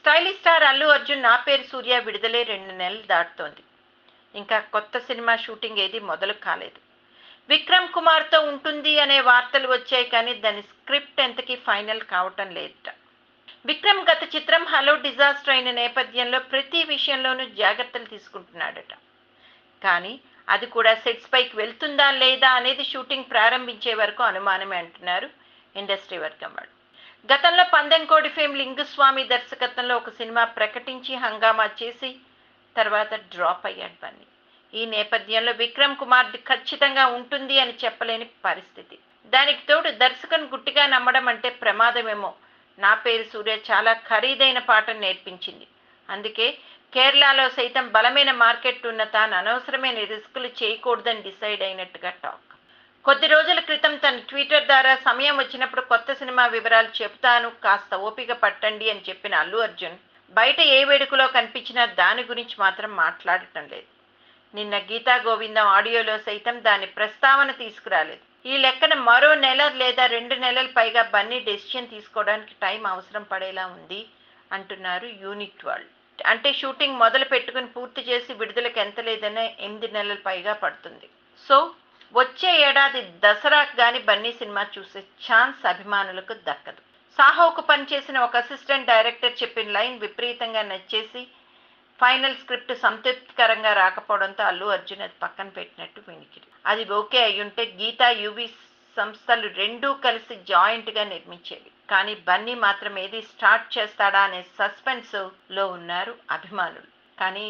Stylish star Allu Arjun నా పేరు సూర్య విడుదలై 2 నెలలు దాటుతోంది. ఇంకా కొత్త సినిమా షూటింగ్ ఏది మొదలు కాలేదు. విక్రమ్ కుమార్తో ఉంటుంది అనే వార్తలు వచ్చాయి, కానీ దాని స్క్రిప్ట్ ఎంతకీ ఫైనల్ కావటం లేదట. విక్రమ్ గత చిత్రం హలో డిజాస్టర్ అయిన నేపథ్యంలో ప్రతి విషయంలోనూ జాగ్రత్తలు తీసుకుంటున్నాడట. కానీ అది కూడా సెట్స్ పైకి వెళ్తుందా లేదా అనేది షూటింగ్ ప్రారంభించే వరకు అనుమానమే అంటున్నారు ఇండస్ట్రీ వర్గం వాళ్ళు. గతంలో పందెంకోడి ఫేమ్ లింగుస్వామి దర్శకత్వంలో ఒక సినిమా ప్రకటించి హంగామా చేసి తర్వాత డ్రాప్ అయ్యాడు బన్నీ. ఈ నేపథ్యంలో విక్రమ్ కుమార్ ఖచ్చితంగా ఉంటుంది అని చెప్పలేని పరిస్థితి. దానికి తోడు దర్శకుని గుట్టిగా నమ్మడం అంటే ప్రమాదమేమో. నా పేరు సూర్య చాలా ఖరీదైన పాఠం నేర్పించింది. అందుకే కేరళలో సైతం బలమైన మార్కెట్ ఉన్న తాను అనవసరమైన రిస్కులు చేయకూడదని డిసైడ్ అయినట్టుగా టాక్. కొద్ది రోజుల క్రితం తన ట్విట్టర్ ద్వారా సమయం వచ్చినప్పుడు కొత్త సినిమా వివరాలు చెబుతాను, కాస్త ఓపిక పట్టండి అని చెప్పిన అల్లు అర్జున్ బయట ఏ వేడుకలో కనిపించినా దాని గురించి మాత్రం మాట్లాడటం లేదు. నిన్న గీతా గోవిందం ఆడియోలో సైతం దాని ప్రస్తావన తీసుకురాలేదు. ఈ లెక్కన మరో నెల లేదా 2 నెలల పైగా బన్నీ డెసిషన్ తీసుకోవడానికి టైం అవసరం పడేలా ఉంది అంటున్నారు యూనిట్ వాళ్ళు. అంటే షూటింగ్ మొదలు పెట్టుకుని పూర్తి చేసి విడుదలకు ఎంత లేదనే 8 నెలల పైగా పడుతుంది. సో వచ్చే ఏడాది దసరాకు గాని బన్నీ సినిమా చూసే ఛాన్స్ అభిమానులకు దక్కదు. సాహోకు పనిచేసిన ఒక అసిస్టెంట్ డైరెక్టర్ చెప్పిన లైన్ విపరీతంగా నచ్చేసి ఫైనల్ స్క్రిప్ట్ సంతృప్తికరంగా రాకపోవడంతో అల్లు అర్జున్ అది పక్కన పెట్టినట్టు వినికిడి. అది ఓకే అయ్యుంటే గీతా యూవి సంస్థలు రెండూ కలిసి జాయింట్గా నిర్మించేవి. కానీ బన్నీ మాత్రం ఏది స్టార్ట్ చేస్తాడా అనే సస్పెన్స్ లో ఉన్నారు అభిమానులు. కానీ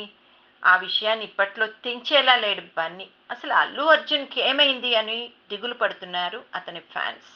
ఆ విషయాన్ని ఇప్పట్లో తెంచేలా లేడు బన్నీ. అసలు అల్లు అర్జున్కి ఏమైంది అని దిగులు పడుతున్నారు అతని ఫ్యాన్స్.